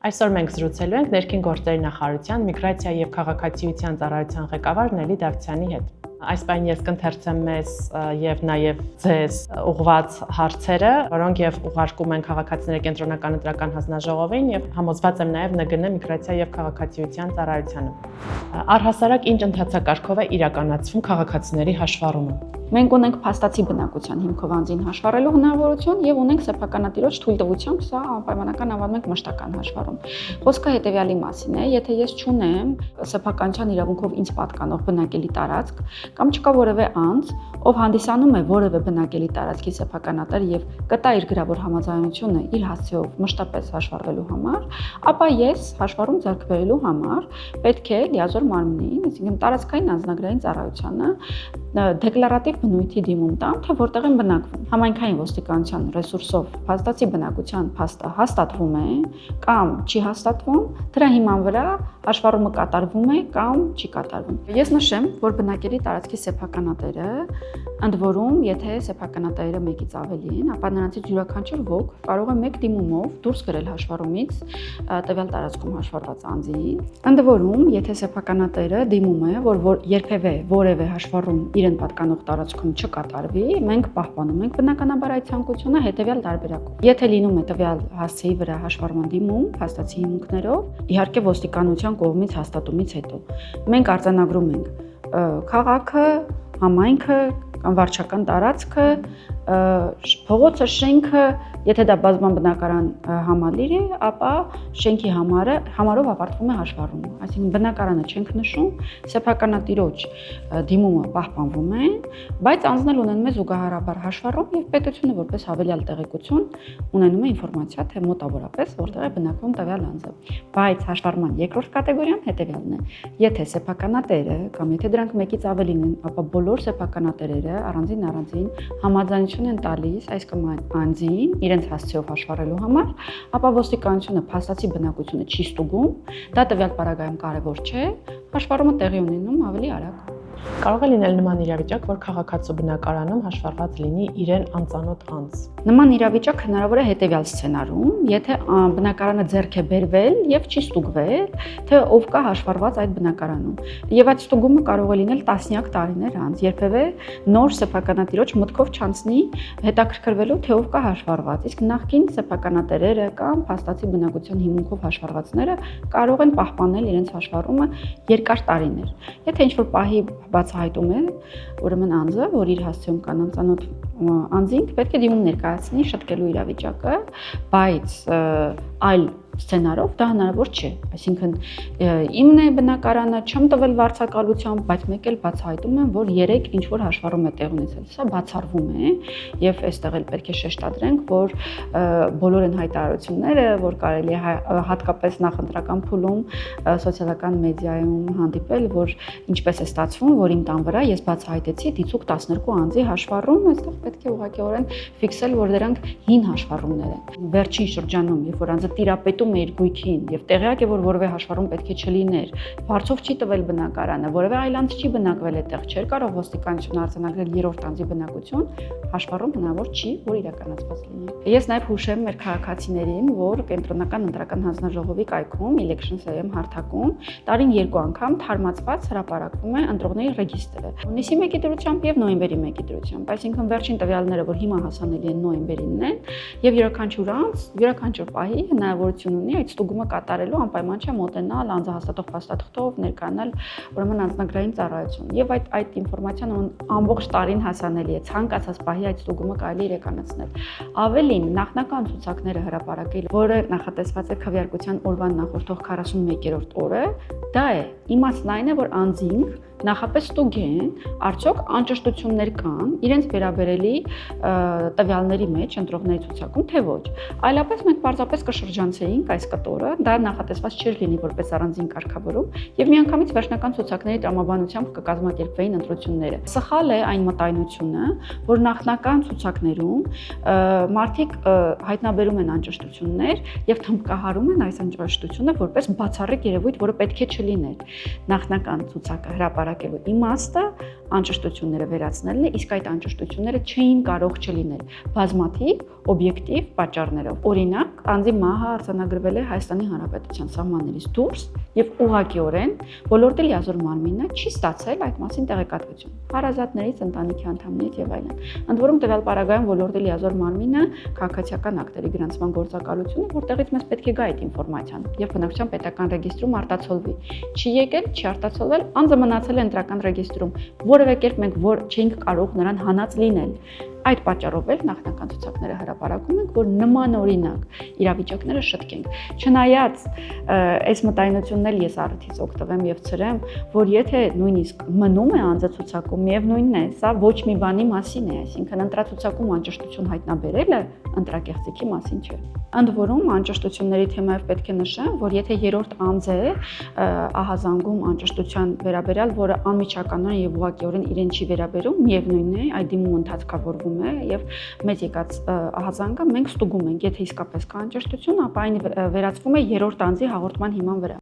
Այսօր մենք զրուցելու ենք ներքին գործերի նախարարության միգրացիա եւ քաղաքացիության ծառայության ղեկավար Նելի Դավթյանի հետ։ Այս պայն ես կընթերցեմ մեզ եւ նաեւ ձեզ ուղղված հարցերը, որոնք եւ ուղարկում են քաղաքացիների կենտրոնական ընտրական հանձնաժողովին եւ համոզված եմ նաեւ ՆԳՆ միգրացիա եւ քաղաքացիության ծառայությանը։ Առհասարակ ինչ ընթացակարգով է իրականացվում քաղաքացիների հաշվառումը։ Մենք ունենք փաստացի բնակության հիմքով անձին հաշվառելու հնարավորություն եւ ունենք սեփականատիրոջ թույլտվությամբ սա անպայմանական անվանում ենք մշտական հաշվառում։ Խոսքը հետեւյալի մասին է, եթե ես չունեմ սեփականության իրավունքով ինձ պատկանող բնակելի տարածք կամ չկա որևէ անձ, ով հանդիսանում է որևէ բնակելի տարածքի սեփականատեր եւ կտա իր գրավոր համաձայնությունը իր հասցեով մշտապես հաշվառվելու համար, ապա ես հաշվառում ձեռք բերելու համար պետք է լիազոր մարմնին, այսինքն տարածքային անձնագրային ծառայությանը դեկլարատիվ բնույթի դիմում տամ, թե որտեղ են բնակվում։ Համայնքային ոստիկանության ռեսուրսով փաստացի բնակության փաստը հաստատվում է կամ չի հաստատվում, դրա հիման վրա հաշվառումը կատարվում է կամ չի կատարվում։ Ես նշեմ, որ բնակելի տարածքի սեփականատերը ընդ որում, եթե սեփականատերերը մեկից ավելի են, ապա նրանցից յուրաքանչյուր ոք կարող է մեկ դիմումով դուրս գրել հաշվառումից տվյալ տարածքում հաշվառված անձին։ Ընդ որում, եթե սեփականատերը դիմում է, որ երբևէ որևէ հաշվառում իրեն պատկանող տարածքում չկատարվի, մենք պահպանում ենք բնականաբար այդ ցանկությունը հետևյալ տարբերակով։ Եթե լինում է տվյալ հասցեի վրա հաշվառման դիմում, փաստացի հիմունքներով, իհարկե ոստիկանության կողմից հաստատումից հետո, մենք արձանագրում ենք քաղաքը, համայնքը կամ վարչական տարածքը, փողոցը, շենքը, եթե դա բազման բնակարան համալիր է, ապա շենքի համարով ավարտվում է հաշվառումը։ Այսինքն բնակարանը չենք նշում, սեփականատիրոջ դիմումը պահպանվում է, բայց անձնել ունենում է զուգահեռաբար հաշվառում եւ պետությունը որպես հավելյալ տեղեկություն ունենում է ինֆորմացիա, թե մոտավորապես որտեղ է բնակվում տվյալ անձը։ Բայց հաշվառման երկրորդ կատեգորիան հետեւյալն է. եթե սեփականատերը կամ եթե դրանք մեկից ավելին են, ապա բոլոր սեփականատերերը առանձին համաձայնություն են տալիս այս կամ այն անձին իրենց հասցեով հաշվառելու համար, ապա ոստիկանությունը փաստացի բնակությունը չի ստուգում, դա տվյալ պարագայում կարևոր չէ, հաշվառումը տեղի ունենում ավելի արագ։ Կարող է լինել նման իրավիճակ, որ քաղաքացու բնակարանում հաշվառված լինի իրեն անծանոթ անձ։ Նման իրավիճակ հնարավոր է հետևյալ սցենարում, եթե բնակարանը ձեռք է բերվել եւ չի ստուգվել, թե ով կա հաշվառված այդ բնակարանում։ Եվ այդ ստուգումը կարող է լինել տասնյակ տարիներ անց, երբևէ նոր սեփականատիրոջ մտքով չանցնի հետաքրքրվելու, թե ով կա հաշվառված։ Իսկ նախկին սեփականատերերը կամ փաստացի բնակության հիմունքով հաշվառվածները կարող են պահպանել իրենց հաշվառումը երկար տարիներ։ Եթե ինչ-որ պահի բացահայտում է, ուրեմն անձը, որ իր հասցեում կան անծանոթ անձինք, պետք է դիմում ներկայացնի շտկելու իրավիճակը, բայց այլ սցենարով դա հնարավոր չէ։ Այսինքն իմն է բնակարանը, չեմ տվել վարձակալությամբ, բայց մեկ էլ բացահայտում եմ, որ 3 ինչ-որ հաշվառում է տեղ ունեցել։ Սա բացառվում է եւ այստեղ էլ պետք է շեշտադրենք, որ բոլոր են հայտարարությունները, որ կարելի է հատկապես նախընտրական փուլում սոցիալական մեդիայում հանդիպել, որ ինչպես է ստացվում, որ իմ տան վրա ես բացահայտեցի դիցուկ 12 անձի հաշվառում, այստեղ պետք է ուղղակիորեն ֆիքսել, որ դրանք հին հաշվառումներ են։ Վերջին շրջանում, երբ որ անձը տիրապետում է իր գույքին եւ տեղյակ է, որ որևէ հաշվառում պետք է չլիներ, բարձով չի տվել բնակարանը, որևէ այլ անձ չի բնակվել այդտեղ, չէր կարող ոստիկանությունը արձանագրել երրորդ անձի բնակություն, հաշվառում հնարավոր չի, որ իրականացված լինի։ Ես նաեւ հուշեմ մեր քաղաքացիներին, որ կենտրոնական ընտրական հանձնաժողովի կայքում Elections.am հարթակում տարին 2 անգամ թարմացված հրապարակվում է ընտրողների ռեգիստրը։ Հունիսի 1-ի դրությամբ եւ նոյեմբերի 1-ի դրությամբ, այսինքն վերջին տվյալները, որ հիմա հասանելի են նոյեմբերին են, եւ յուրաքանչյուր անձ, յուրաքանչյուր պահի հնարավորություն ունի այդ ստուգումը կատարելու անպայման չէ մոտենալ անձահաստատող փաստաթղթով ներկայանալ ուրեմն անձնագրային ծառայություն եւ այդ ինֆորմացիան ամբողջ տարին հասանելի է ցանկացած պահի այդ ստուգումը կարելի է իրականացնել ավելին նախնական ցուցակները հրապարակել որը նախատեսված է քվեարկության օրվան նախորդող 41-րդ օրը դա է իմաստն այն է որ անձինք նախապես ստուգեն արդյոք անճշտություններ կան իրենց վերաբերելի տվյալների մեջ ընտրողների ցուցակում թե ոչ այլապես մենք պարզապես կշրջանցեինք այս կտորը դա նախատեսված չէր լինի որպես առանձին կարգավորում եւ միանգամից վերջնական ցուցակների տրամաբանությամբ կկազմակերպվեին ընտրությունները սխալ է այն մտայնությունը որ նախնական ցուցակներում մարդիկ հայտնաբերում են անճշտություններ եւ թմբկահարում են այս անճշտությունը որպես բացառիկ երևույթ որը պետք է չլիներ նախնական ցուցակը հրապարակել հրապարակելու իմաստը անճշտությունները վերացնելն է, իսկ այդ անճշտությունները չէին կարող չլինել բազմաթիվ օբյեկտիվ պատճառներով։ Օրինակ, անձի մահը արձանագրվել է Հայաստանի Հանրապետության սահմաններից դուրս եւ ուղղակիորեն ոլորտի լիազոր մարմինը չի ստացել այդ մասին տեղեկատվություն։ Հարազատներից, ընտանիքի անդամներից եւ այլն։ Ընդ որում տվյալ պարագայում ոլորտի լիազոր մարմինը քաղաքացիական ակտերի գրանցման գործակալությունը, որտեղից մեզ պետք է գա այդ ինֆորմացիան եւ բնակչության պետական ռեգիստրում արտացոլվի։ Չի եկել, չի արտացոլվել, անձը մնացել է ընտրական ռեգիստրում։ Որևէ կերպ մենք որ չէինք կարող նրան հանած լինել։ Այդ պատճառով էլ նախնական ցուցակները հրապարակում ենք, որ նմանօրինակ իրավիճակները շտկենք։ Չնայած այս մտայնությունն էլ ես առիթից օգտվեմ եւ ցրեմ, որ եթե նույնիսկ մնում է անձը ցուցակում, միևնույնն է, սա ոչ մի բանի մասին է, այսինքն ընտրացուցակում անճշտություն հայտնաբերելը ընտրակեղծիքի մասին չէ։ Ընդ որում անճշտությունների թեմայով պետք է նշեմ, որ եթե երրորդ անձ է ահազանգում անճշտության վերաբերյալ, որը անմիջականորեն եւ ուղղակիորեն իրեն չի վերաբերում, միևնույնն է, այդ դիմումը ընդհանրակավորվում է եւ մեծ եկած ահազանգը մենք ստուգում ենք, եթե իսկապես կա անճշտություն, ապա այն վերածվում է երրորդ անձի հաղորդման հիման վրա։